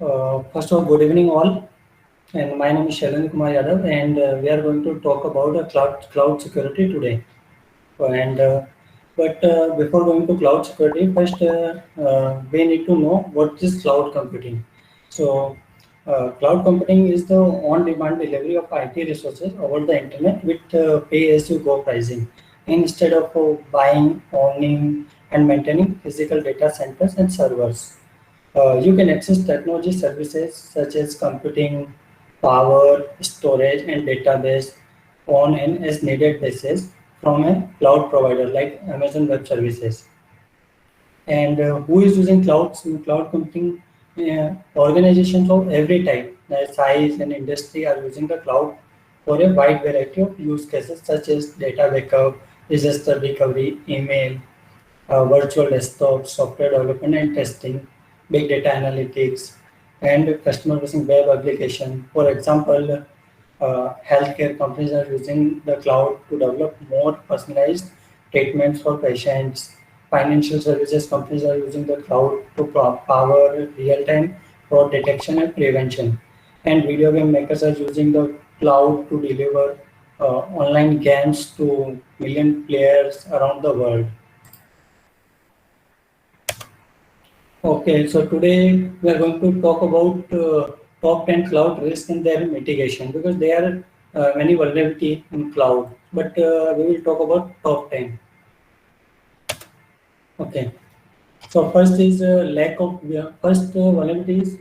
First of all, good evening all, and my name is Shailendra Kumar Yadav, and we are going to talk about cloud security today. And Before going to cloud security, first we need to know what is cloud computing. So, cloud computing is the on-demand delivery of IT resources over the internet with pay-as-you-go pricing, instead of buying, owning, and maintaining physical data centers and servers. You can access technology services such as computing, power, storage, and database on an as needed basis from a cloud provider like Amazon Web Services. And who is using cloud computing? Organizations of every type, like size and industry, are using the cloud for a wide variety of use cases such as data backup, disaster recovery, email, virtual desktop, software development and testing, big data analytics, and customer-facing web application. For example, healthcare companies are using the cloud to develop more personalized treatments for patients. Financial services companies are using the cloud to power real-time fraud detection and prevention. And video game makers are using the cloud to deliver online games to million players around the world. Okay, so today we are going to talk about top 10 cloud risks and their mitigation, because there are many vulnerability in cloud, but we will talk about top 10. Okay, so first is vulnerability is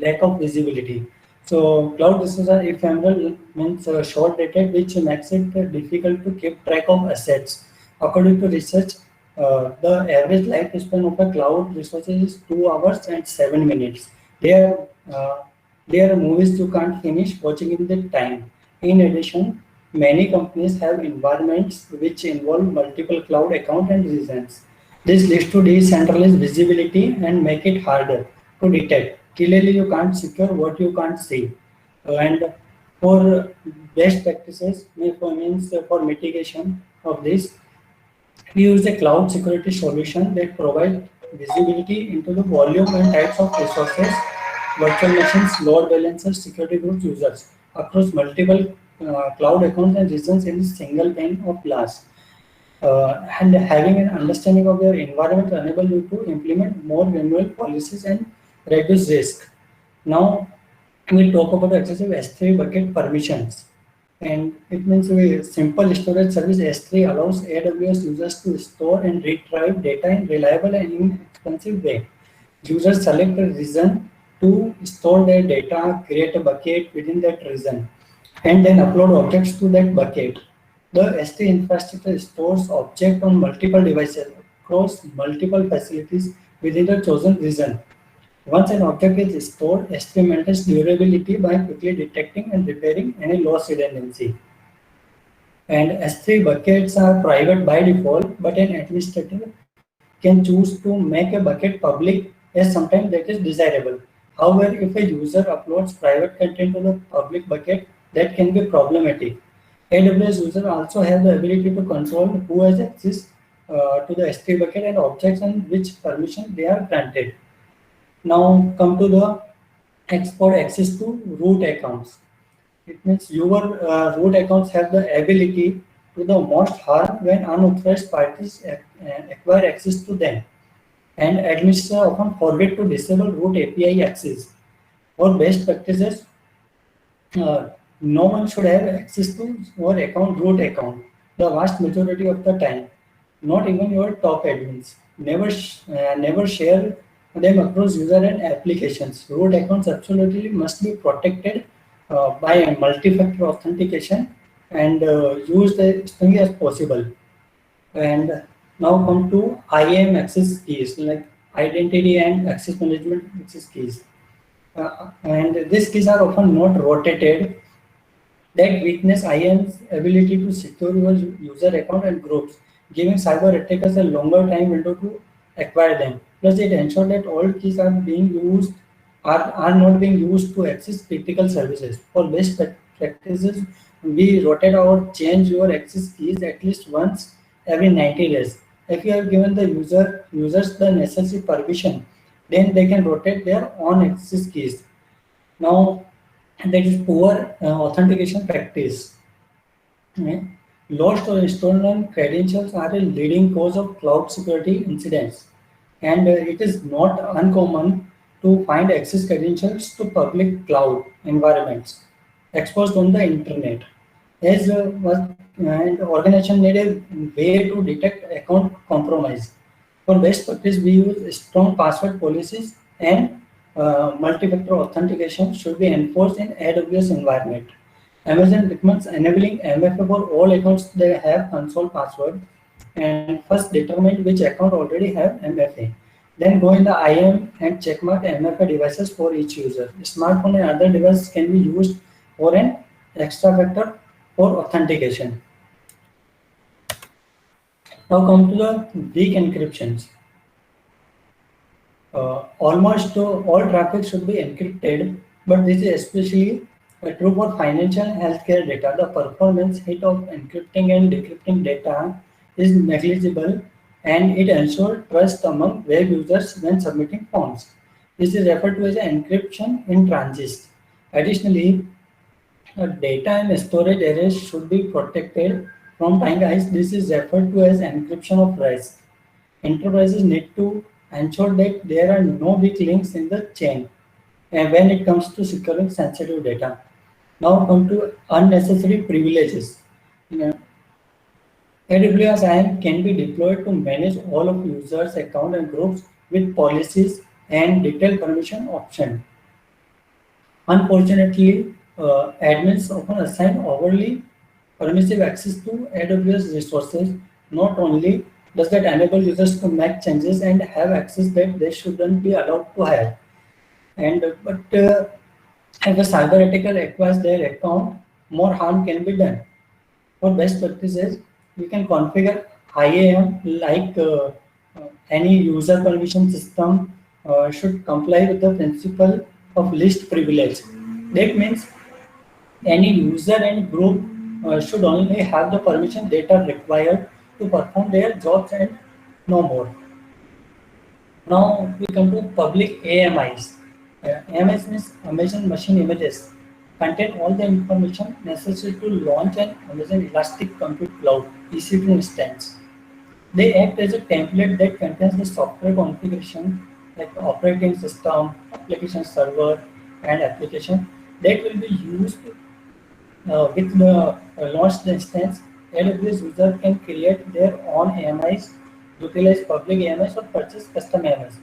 lack of visibility. So cloud resources are ephemeral, means short dated, which makes it difficult to keep track of assets. According to research, the average lifespan of a cloud resources is 2 hours and 7 minutes. There, uh, there are movies you can't finish watching in the time. In addition, many companies have environments which involve multiple cloud accounts and regions. This leads to decentralized visibility and make it harder to detect. Clearly, you can't secure what you can't see. And for best practices, means for mitigation of this, we use a cloud security solution that provides visibility into the volume and types of resources, virtual machines, load balancers, security groups users across multiple cloud accounts and regions in a single pane of glass. And having an understanding of your environment enable you to implement more manual policies and reduce risk. Now we'll talk about excessive S3 bucket permissions. And it means a simple storage service S3 allows AWS users to store and retrieve data in reliable and inexpensive way. Users select a region to store their data, create a bucket within that region, and then upload objects to that bucket. The S3 infrastructure stores objects on multiple devices across multiple facilities within the chosen region. Once an object is stored, S3 maintains durability by quickly detecting and repairing any loss redundancy. And S3 buckets are private by default, but an administrator can choose to make a bucket public, as sometimes that is desirable. However, if a user uploads private content to the public bucket, that can be problematic. AWS users also have the ability to control who has access to the S3 bucket and objects and which permission they are granted. Now come to the export access to root accounts. It means your root accounts have the ability to the most harm when unauthorized parties acquire access to them. And administrators often forget to disable root API access. For best practices, uh, no one should have access to your account root account the vast majority of the time. Not even your top admins. Never share them across user and applications. Root accounts absolutely must be protected by a multi-factor authentication and used as strongly as possible. And now come to IAM access keys, like identity and access management access keys. And these keys are often not rotated. That weakness IAM's ability to secure your user account and groups, giving cyber attackers a longer time window to acquire them. Plus, it ensures that all keys are not being used to access critical services. For best practices, we rotate or change your access keys at least once every 90 days. If you have given the users the necessary permission, then they can rotate their own access keys. Now, that is poor authentication practice. Okay. Lost or stolen credentials are a leading cause of cloud security incidents, and it is not uncommon to find access credentials to public cloud environments exposed on the internet. As and organization need a way to detect account compromise. For best practice, we use strong password policies and multi-factor authentication should be enforced in AWS environment. Amazon recommends enabling MFA for all accounts that have console password, and first determine which account already have MFA. Then go in the IAM and checkmark MFA devices for each user. Smartphone and other devices can be used for an extra factor for authentication. Now come to the weak encryptions. Almost all traffic should be encrypted, but this is especially true for financial and healthcare data. The performance hit of encrypting and decrypting data is negligible, and it ensures trust among web users when submitting forms. This is referred to as encryption in transit. Additionally, data and storage arrays should be protected from prying eyes. This is referred to as encryption of risk. Enterprises need to ensure that there are no weak links in the chain and when it comes to securing sensitive data. Now come to unnecessary privileges. You know, AWS IAM can be deployed to manage all of users' account and groups with policies and detailed permission option. Unfortunately, admins often assign overly permissive access to AWS resources. Not only does that enable users to make changes and have access that they shouldn't be allowed to have, and but if a cyber attacker acquires their account, more harm can be done. For best practices, you can configure IAM like any user permission system should comply with the principle of least privilege. That means any user and group should only have the permission that are required to perform their jobs and no more. Now we come to public AMIs. AMIs means Amazon Machine Images contain all the information necessary to launch an Amazon Elastic Compute Cloud EC2 instance. They act as a template that contains the software configuration like operating system, application server, and application that will be used with the launched instance. AWS user can create their own AMIs, utilize public AMIs, or purchase custom AMIs.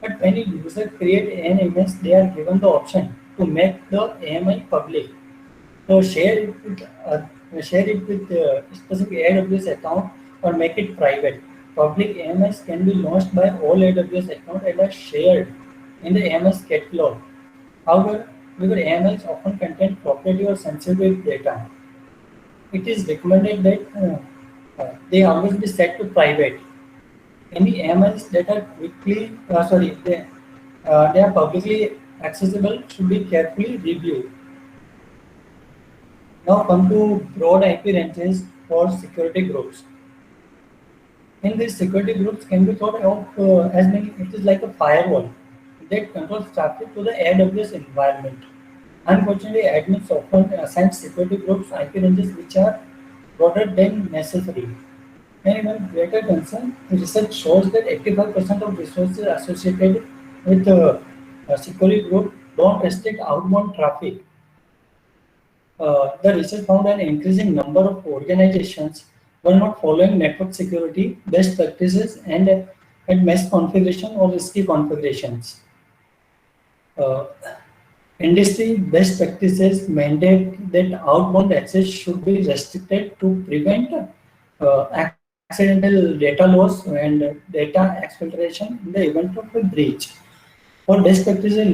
But when a user create an image, they are given the option to make the AMI public. So share it with specific AWS account or make it private. Public AMIs can be launched by all AWS accounts and are shared in the AMIs catalog. However, because AMIs often contain proprietary or sensitive data, it is recommended that they always be set to private. Any AMIs that are they are publicly accessible should be carefully reviewed. Now come to broad IP ranges for security groups. In these security groups can be thought of as many, it is like a firewall that controls traffic to the AWS environment. Unfortunately, admins often assign security groups IP ranges which are broader than necessary. And even greater concern, research shows that 85% of resources associated with a security group don't restrict outbound traffic. The research found an increasing number of organizations were not following network security best practices and had mesh configuration or risky configurations. Uh, Industry best practices mandate that outbound access should be restricted to prevent accidental data loss and data exfiltration in the event of a breach. For best practices, we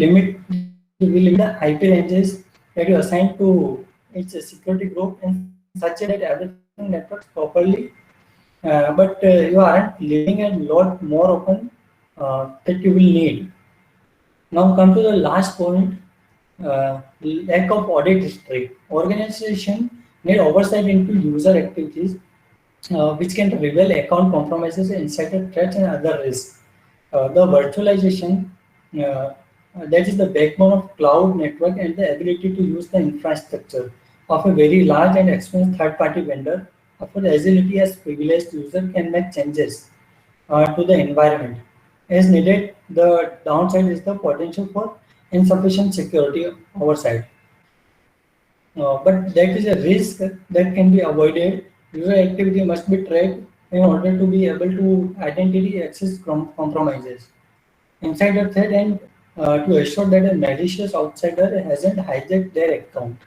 limit the IP ranges that you assign to its security group in such a that everything networks properly, but you aren't leaving a lot more open that you will need. Now come to the last point, lack of audit history. Organization need oversight into user activities, which can reveal account compromises, insider threats, and other risks. The virtualization uh, that is the backbone of cloud network and the ability to use the infrastructure of a very large and experienced third-party vendor for agility as privileged user can make changes to the environment as needed. The downside is the potential for insufficient security oversight. But that is a risk that can be avoided. User activity must be tracked in order to be able to identity access compromises, insider threat, and to assure that a malicious outsider hasn't hijacked their account.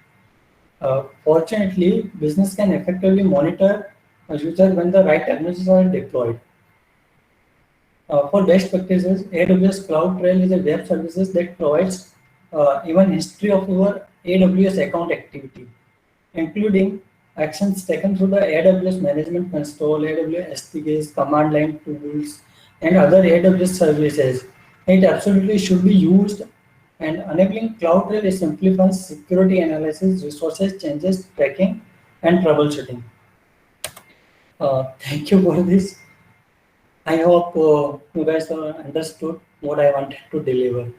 Fortunately, business can effectively monitor a user when the right technologies are deployed. For best practices, AWS CloudTrail is a web services that provides even history of your AWS account activity, including actions taken through the AWS Management Console, AWS SDKs, command line tools, and other AWS services. It absolutely should be used, and enabling CloudTrail simplifies security analysis, resources changes tracking, and troubleshooting. Thank you for this. I hope you guys understood what I wanted to deliver.